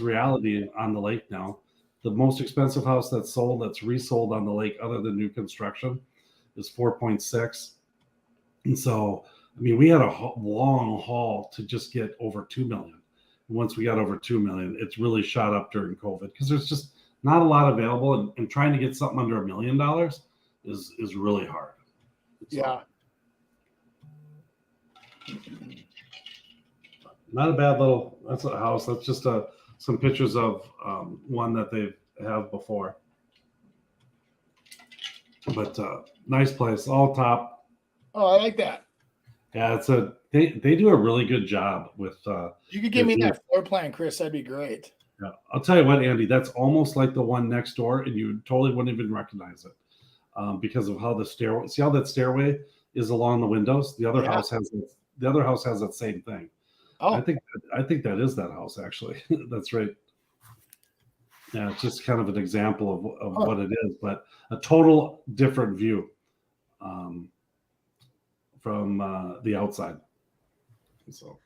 reality on the lake now. The most expensive house that's resold on the lake, other than new construction, is 4.6. And so, I mean, we had a long haul to just get over 2 million. Once we got over 2 million, it's really shot up during COVID because there's just not a lot available, and trying to get something under $1 million is really hard. So, Yeah. not a bad little. That's a house. That's just some pictures of one that they have before. But nice place, all top. Oh, I like that. Yeah, they do a really good job with. You could give me that floor plan, Chris. That'd be great. Yeah, I'll tell you what, Andy. That's almost like the one next door, and you totally wouldn't even recognize it because of how the stairway. See how that stairway is along the windows? The other house has that same thing. Oh, I think that is that house actually. That's right. Yeah, it's just kind of an example of what it is, but a total different view from the outside. So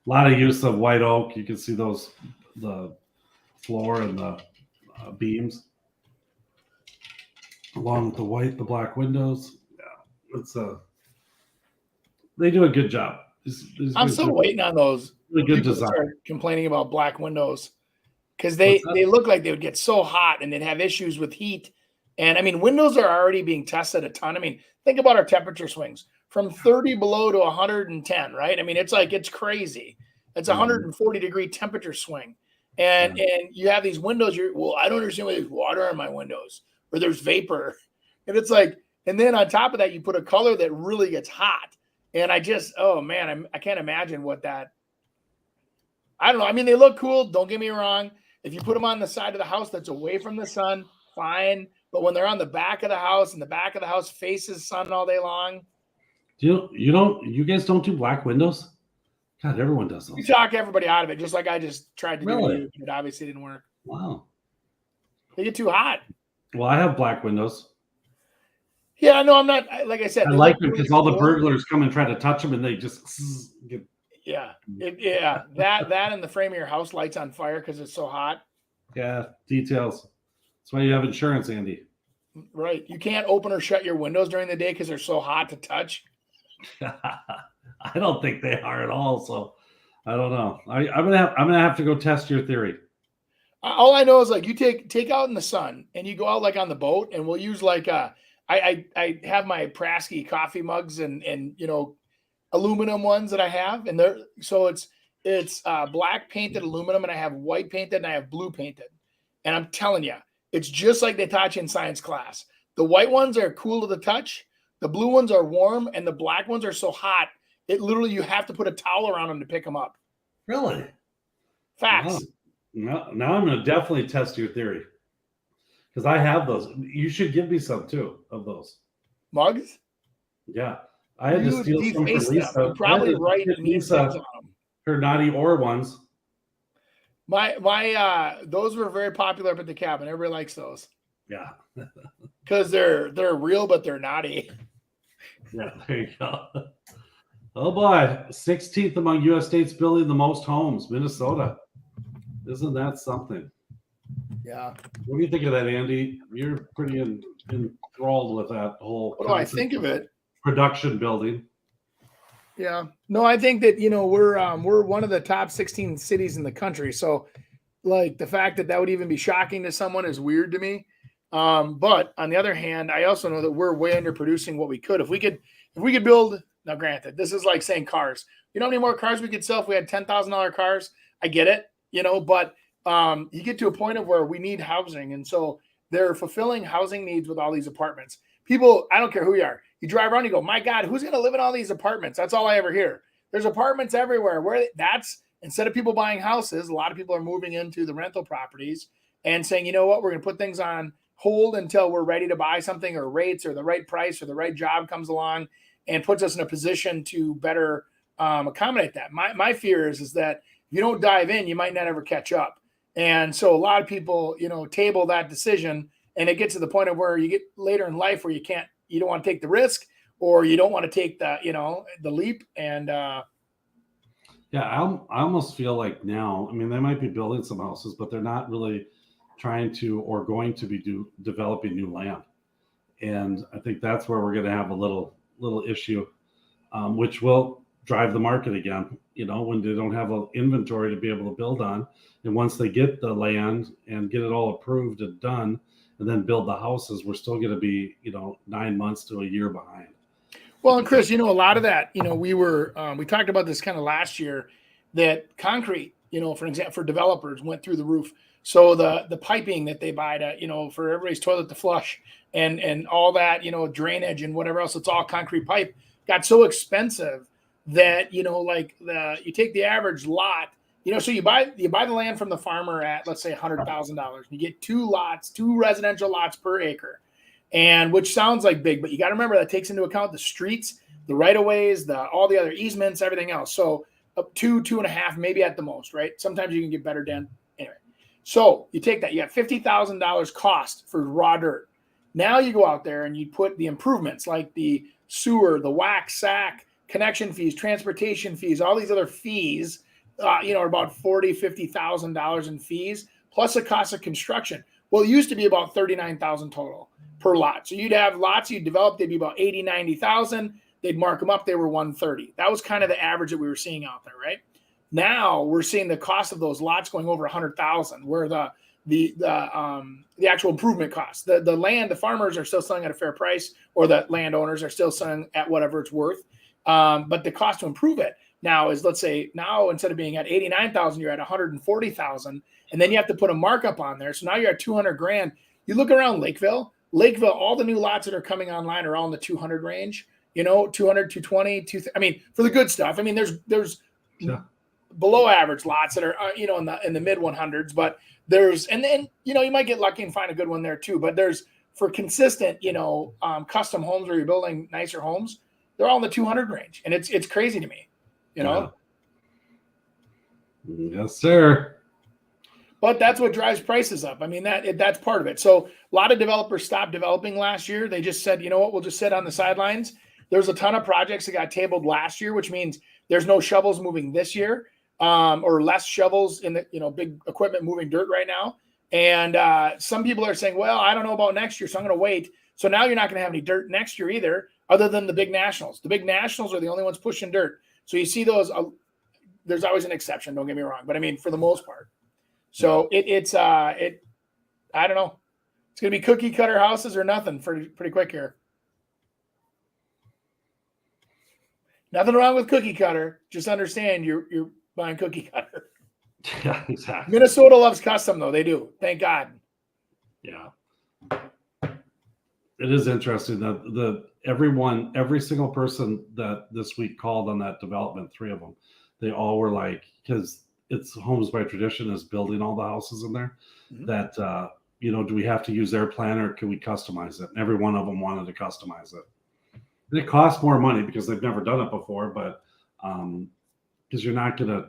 a lot of use of white oak. You can see the floor and the beams along with the black windows. Yeah, it's they do a good job. I'm still waiting on those. Really good People design. start complaining about black windows because they look like they would get so hot and they'd have issues with heat. And I mean, windows are already being tested a ton. I mean, think about our temperature swings from 30 below to 110, right? I mean, it's crazy. It's a 140-degree temperature swing. And you have these windows. I don't understand why there's water on my windows or there's vapor. And it's like, and then on top of that, you put a color that really gets hot. And I just, oh man, I can't imagine what that. I don't know. I mean, they look cool. Don't get me wrong. If you put them on the side of the house that's away from the sun, fine. But when they're on the back of the house and the back of the house faces sun all day long. You guys don't do black windows? God, everyone does those. You talk everybody out of it, just like I just tried to do to you. It obviously didn't work. Wow. They get too hot. Well, I have black windows. Yeah, no, I'm not. Like I said, I like them because all the burglars come and try to touch them, and they just get. Yeah, that and the frame of your house lights on fire because it's so hot. Yeah, details. That's why you have insurance, Andy. Right. You can't open or shut your windows during the day because they're so hot to touch. I don't think they are at all. So I don't know. I'm gonna have to go test your theory. All I know is like you take out in the sun and you go out like on the boat, and we'll use like I have my Prasky coffee mugs and aluminum ones that I have, and it's black painted aluminum, and I have white painted and I have blue painted, and I'm telling you, it's just like they taught you in science class. The white ones are cool to the touch, the blue ones are warm, and the black ones are so hot it literally you have to put a towel around them to pick them up. Really? Facts. Wow. Now I'm going to definitely test your theory because I have those. You should give me some too of those mugs. Yeah, I had to steal some from Lisa. You're probably right. Lisa, her naughty or ones. My those were very popular up at the cabin. Everybody likes those. Yeah, because they're real, but they're naughty. Yeah, there you go. Oh boy, 16th among U.S. states building the most homes, Minnesota. Isn't that something? Yeah. What do you think of that, Andy? You're pretty enthralled with that whole. What do I think of it? Production building. Yeah. No, I think that we're one of the top 16 cities in the country. So, like the fact that would even be shocking to someone is weird to me. But on the other hand, I also know that we're way underproducing what we could. If we could build. Now, granted, this is like saying cars. You know how many more cars we could sell if we had $10,000 cars? I get it, but you get to a point of where we need housing. And so they're fulfilling housing needs with all these apartments. People, I don't care who you are. You drive around, you go, my God, who's going to live in all these apartments? That's all I ever hear. There's apartments everywhere. Instead of people buying houses, a lot of people are moving into the rental properties and saying, you know what, we're going to put things on hold until we're ready to buy something or rates or the right price or the right job comes along and puts us in a position to better accommodate that. My fear is that if you don't dive in, you might not ever catch up. And so a lot of people, table that decision, and it gets to the point of where you get later in life where you don't want to take the risk or you don't want to take the leap. And yeah, I almost feel like now, I mean, they might be building some houses, but they're not really trying to or going to be developing new land. And I think that's where we're going to have a little issue, which will drive the market again, when they don't have an inventory to be able to build on. And once they get the land and get it all approved and done, and then build the houses, we're still going to be, 9 months to a year behind. Well, and Chris, a lot of that, we talked about this kind of last year, that concrete, for example, for developers went through the roof. So the piping that they buy to, for everybody's toilet to flush and all that, drainage and whatever else, it's all concrete pipe, got so expensive that, you take the average lot, so you buy the land from the farmer at, let's say, $100,000. You get two residential lots per acre, and which sounds like big, but you got to remember that takes into account the streets, the right of ways, all the other easements, everything else. So up 2.5, maybe at the most, right? Sometimes you can get better done. Anyway, so you take that, you got $50,000 cost for raw dirt. Now you go out there and you put the improvements like the sewer, the wax, sack, connection fees, transportation fees, all these other fees, are about $40,000, $50,000 in fees, plus the cost of construction. Well, it used to be about $39,000 total per lot. So you'd have lots you developed, they'd be about $80,000, $90,000. They'd mark them up, they were $130,000. That was kind of the average that we were seeing out there, right? Now we're seeing the cost of those lots going over $100,000, where the actual improvement cost, the land, the farmers are still selling at a fair price, or the landowners are still selling at whatever it's worth. But the cost to improve it now is, let's say, now instead of being at $89,000, you're at $140,000, and then you have to put a markup on there. So now you're at $200,000. You look around Lakeville, all the new lots that are coming online are all in the 200 range. 200, 220, for the good stuff. There's below average lots that are, in the mid 100s, but and then, you might get lucky and find a good one there too. But there's, for consistent, custom homes where you're building nicer homes, they're all in the 200 range. And it's crazy to me, Yeah. Yes, sir. But that's what drives prices up. That's part of it. So a lot of developers stopped developing last year. They just said, we'll just sit on the sidelines. There's a ton of projects that got tabled last year, which means there's no shovels moving this year, or less shovels in the, big equipment moving dirt right now. And some people are saying, well, I don't know about next year, so I'm going to wait. So now you're not going to have any dirt next year either, other than the big nationals. The big nationals are the only ones pushing dirt. So you see those, there's always an exception, don't get me wrong, but for the most part. So I don't know. It's going to be cookie cutter houses or nothing for pretty quick here. Nothing wrong with cookie cutter. Just understand you're buying cookie cutter. Yeah, exactly. Minnesota loves custom though. They do. Thank God. Yeah. It is interesting that every single person that this week called on that development, 3 of them, they all were like, because it's Homes by Tradition is building all the houses in there, that, do we have to use their plan or can we customize it? And every one of them wanted to customize it. It costs more money because they've never done it before, but because you're not gonna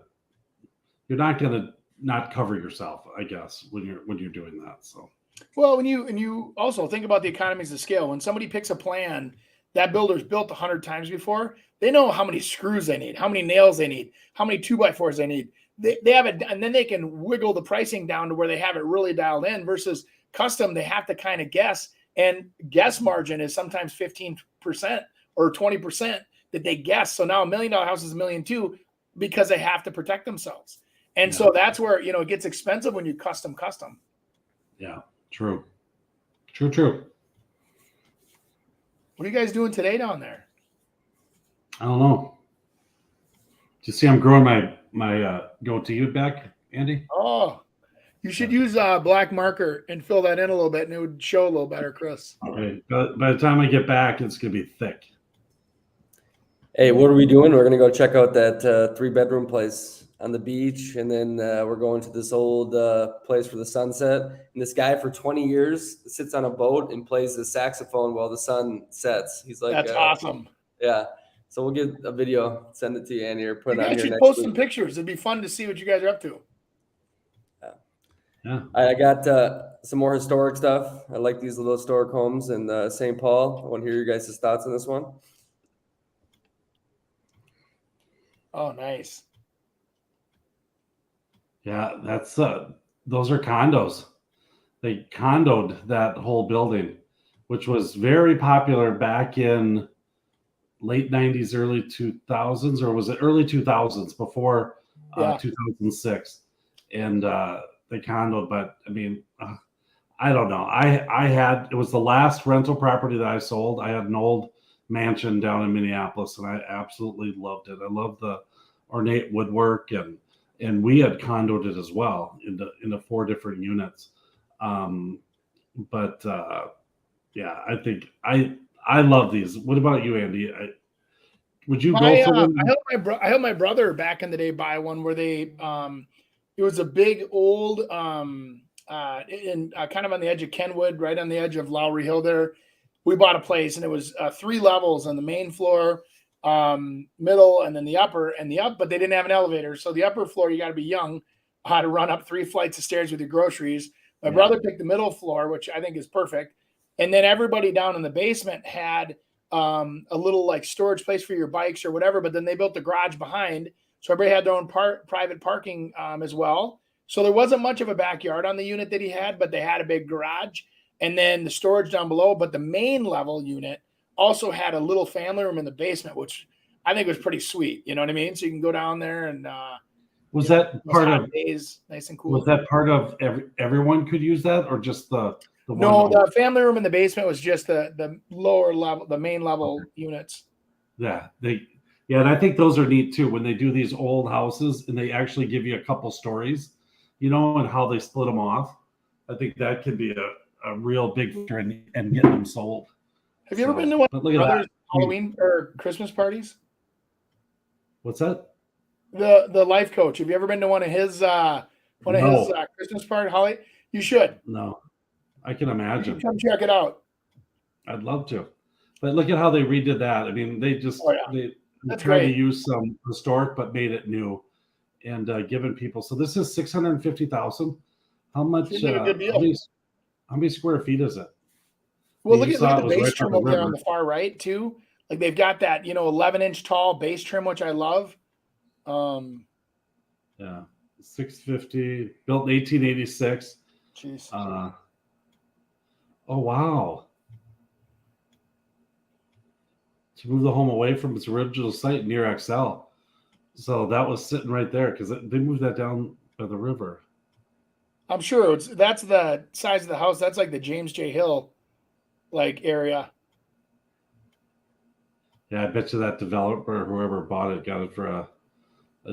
not cover yourself, I guess, when you're doing that. So, well, when you also think about the economies of scale, when somebody picks a plan that builder's built 100 times before, they know how many screws they need, how many nails they need, how many 2x4s they need. They have it, and then they can wiggle the pricing down to where they have it really dialed in. Versus custom, they have to kind of guess. And guess margin is sometimes 15% or 20% that they guess. So now $1 million house is $1.2 million because they have to protect themselves. And so that's where, it gets expensive when you custom. Yeah, true. What are you guys doing today down there? I don't know. Do you see I'm growing my goatee back, Andy? Oh, you should use black marker and fill that in a little bit, and it would show a little better, Chris. Okay. By the time I get back, it's going to be thick. Hey, what are we doing? We're going to go check out that 3-bedroom place on the beach. And then we're going to this old place for the sunset. And this guy for 20 years sits on a boat and plays the saxophone while the sun sets. He's like, that's awesome. Yeah. So we'll get a video, send it to you, Andy, or put it on here next post week. some pictures. It'd be fun to see what you guys are up to. Yeah. I got some more historic stuff. I like these little historic homes in St. Paul. I want to hear your guys' thoughts on this one. Oh, nice. Yeah, that's those are condos. They condoed that whole building, which was very popular back in late 90s, early 2000s, or was it early 2000s before 2006? And they condoed, but I mean, I don't know. It was the last rental property that I sold. I had an old mansion down in Minneapolis, and I absolutely loved it. I loved the ornate woodwork, and we had condoed it as well into 4 different units. But I think I love these. What about you, Andy? Would you go for them? I helped my brother back in the day buy one where they it was a big old in kind of on the edge of Kenwood, right on the edge of Lowry Hill there. We bought a place, and it was 3 levels on the main floor, middle, and then the upper and the up, but they didn't have an elevator. So the upper floor, you got to be young to run up 3 flights of stairs with your groceries. My brother picked the middle floor, which I think is perfect. And then everybody down in the basement had a little like storage place for your bikes or whatever, but then they built the garage behind. So everybody had their own private parking as well. So there wasn't much of a backyard on the unit that he had, but they had a big garage and then the storage down below. But the main level unit also had a little family room in the basement, which I think was pretty sweet. You know what I mean? So you can go down there and was that part of days, nice and cool. Was that part of everyone could use that, or just the one? No, the family room in the basement was just the lower level, the main level units. Yeah, and I think those are neat too when they do these old houses and they actually give you a couple stories, and how they split them off. I think that can be a real big factor in getting them sold. Have you ever been to one of Brothers' Halloween or Christmas parties? What's that? The life coach. Have you ever been to one of his Christmas party? Holly, you should. No, I can imagine. Come check it out. I'd love to, but look at how they redid that. I mean, they just they tried to use some historic but made it new, and given people. So this is 650,000. How much? How many square feet is it? Well, look at the base trim over there on the far right too. Like they've got that 11-inch tall base trim, which I love. 650, built in 1886. Jeez. Oh wow. To move the home away from its original site near XL. So that was sitting right there because they moved that down by the river. I'm sure that's the size of the house. That's like the James J. Hill area. Yeah, I bet you that developer, whoever bought it, got it for a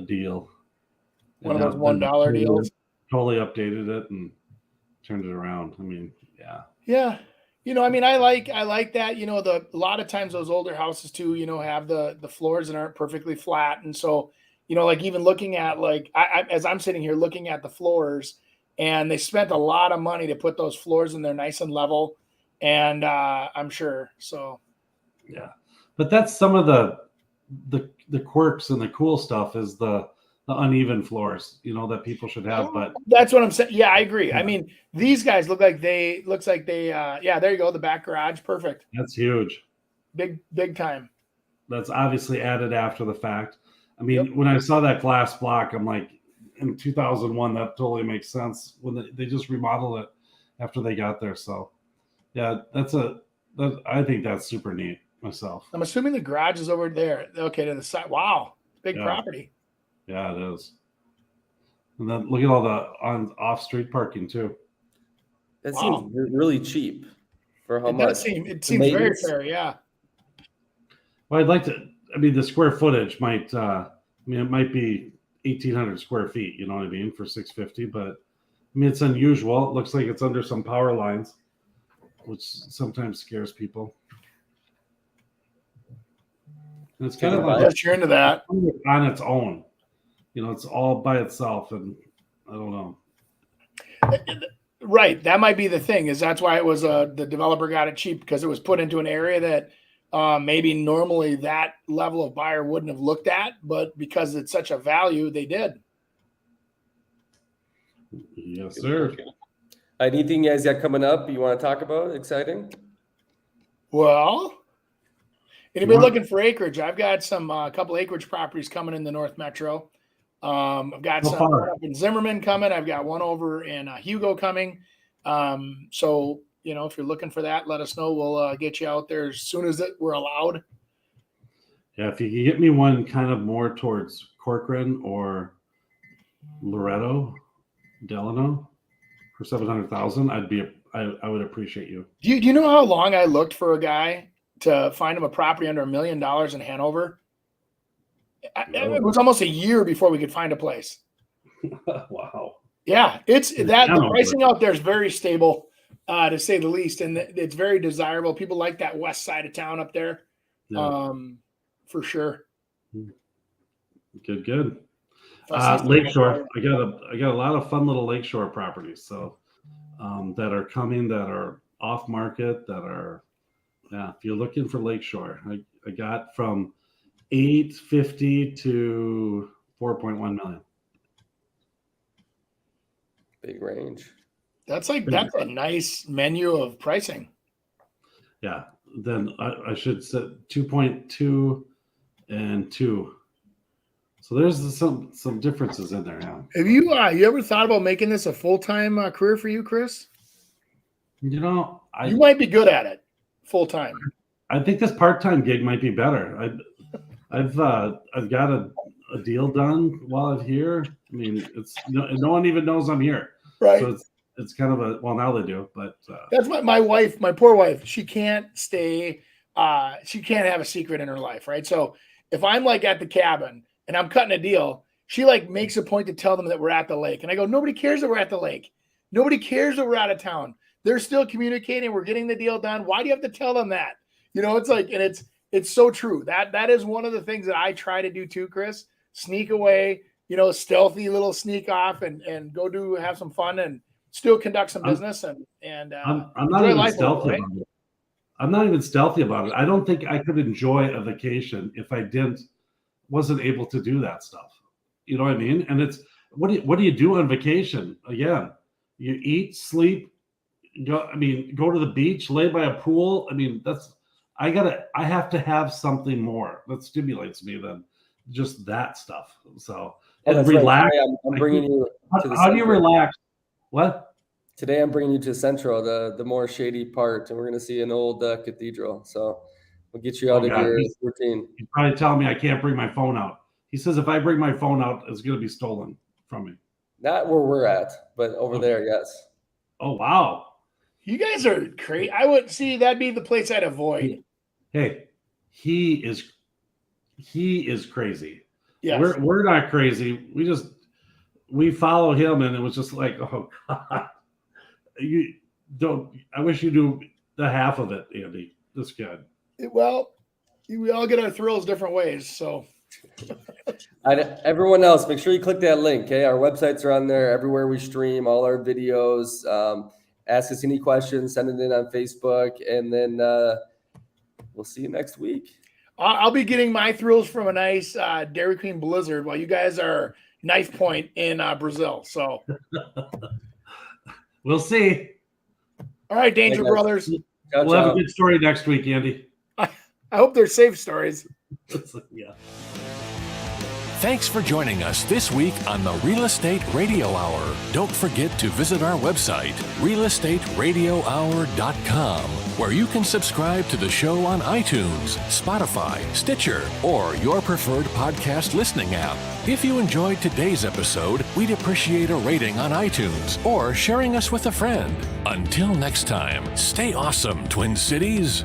deal. One of those $1 deals. Totally updated it and turned it around. I mean, yeah. Yeah. I like that. A lot of times those older houses too, have the floors that aren't perfectly flat. And so, even looking at as I'm sitting here looking at the floors, and they spent a lot of money to put those floors in there nice and level. And I'm sure. So yeah. But that's some of the quirks and the cool stuff is the uneven floors, that people should have. But that's what I'm saying. Yeah, I agree. I mean, these guys looks like they there you go. The back garage. Perfect. That's huge. Big time. That's obviously added after the fact. I mean, when I saw that glass block, I'm like, in 2001, that totally makes sense when they just remodeled it after they got there. So yeah, I think that's super neat myself. I'm assuming the garage is over there. Okay. To the side. Wow. Big property. Yeah, it is. And then look at all the off-street parking too. That seems really cheap for how much. It seems very fair. Yeah. Well, the square footage might, it might be 1,800 square feet, you know what I mean, for 650, but it's unusual. It looks like it's under some power lines, which sometimes scares people. And it's kind of like you're into that on its own. It's all by itself, and I don't know. Right. That might be the thing, is that's why it was the developer got it cheap, because it was put into an area that maybe normally that level of buyer wouldn't have looked at, but because it's such a value, they did. Yes, sir. Anything you guys got coming up you want to talk about? Exciting? Well, anybody looking for acreage? I've got some couple acreage properties coming in the North Metro. I've got some up in Zimmerman coming. I've got one over in Hugo coming. So, if you're looking for that, let us know. We'll get you out there as soon as we're allowed. Yeah, if you could get me one kind of more towards Corcoran or Loretto, Delano for 700,000, I would appreciate you. Do you know how long I looked for a guy to find him a property under $1 million in Hanover? It was almost a year before we could find a place. Wow. Yeah, the pricing out there is very stable, to say the least, and it's very desirable. People like that west side of town up there, for sure. Good. Lakeshore. I got a lot of fun little lakeshore properties. So that are coming, that are off market, that are if you're looking for lakeshore, I got from 850 to 4.1 million. Big range. That's a nice menu of pricing. Yeah. Then I should set 2.2 and 2. So there's some differences in there now. Have you ever thought about making this a full-time career for you, Chris? You might be good at it full-time. I think this part-time gig might be better. I've got a deal done while I'm here. I mean, it's no one even knows I'm here. Right. So it's kind of now they do, but that's my wife, my poor wife. She can't stay. She can't have a secret in her life, right? So if I'm like at the cabin and I'm cutting a deal, she like makes a point to tell them that we're at the lake, and I go, nobody cares that we're at the lake. Nobody cares that we're out of town. They're still communicating. We're getting the deal done. Why do you have to tell them that? It's like, and it's so true. That is one of the things that I try to do too, Chris. Sneak away, stealthy little sneak off and go have some fun and still conduct some business and I'm not even stealthy about it. I'm not even stealthy about it. I don't think I could enjoy a vacation if I wasn't able to do that stuff. You know what I mean? And it's what do you do on vacation? Again, you eat, sleep, go to the beach, lay by a pool. I mean, I have to have something more that stimulates me than just that stuff. So and relax. Right. I'm bringing you to the how do you relax? What? Today I'm bringing you to Centro, the more shady part, and we're going to see an old cathedral. So we'll get you out of your routine. He's probably telling me I can't bring my phone out. He says if I bring my phone out, it's going to be stolen from me. Not where we're at, but over there, yes. Oh, wow. You guys are crazy. I would see that'd be the place I'd avoid. Hey, he is crazy. Yes. We're not crazy. We follow him, and it was just like, oh God. I wish you knew the half of it, Andy. This good. Well, we all get our thrills different ways. So everyone else, make sure you click that link. Okay, our websites are on there everywhere we stream all our videos. Ask us any questions, send it in on Facebook, and then we'll see you next week. I'll be getting my thrills from a nice Dairy Queen Blizzard while you guys are knife point in Brazil. So we'll see. All right, Danger Brothers. We'll have a good story next week, Andy. I hope they're safe stories. Yeah. Thanks for joining us this week on the Real Estate Radio Hour. Don't forget to visit our website, realestateradiohour.com, where you can subscribe to the show on iTunes, Spotify, Stitcher, or your preferred podcast listening app. If you enjoyed today's episode, we'd appreciate a rating on iTunes or sharing us with a friend. Until next time, stay awesome, Twin Cities.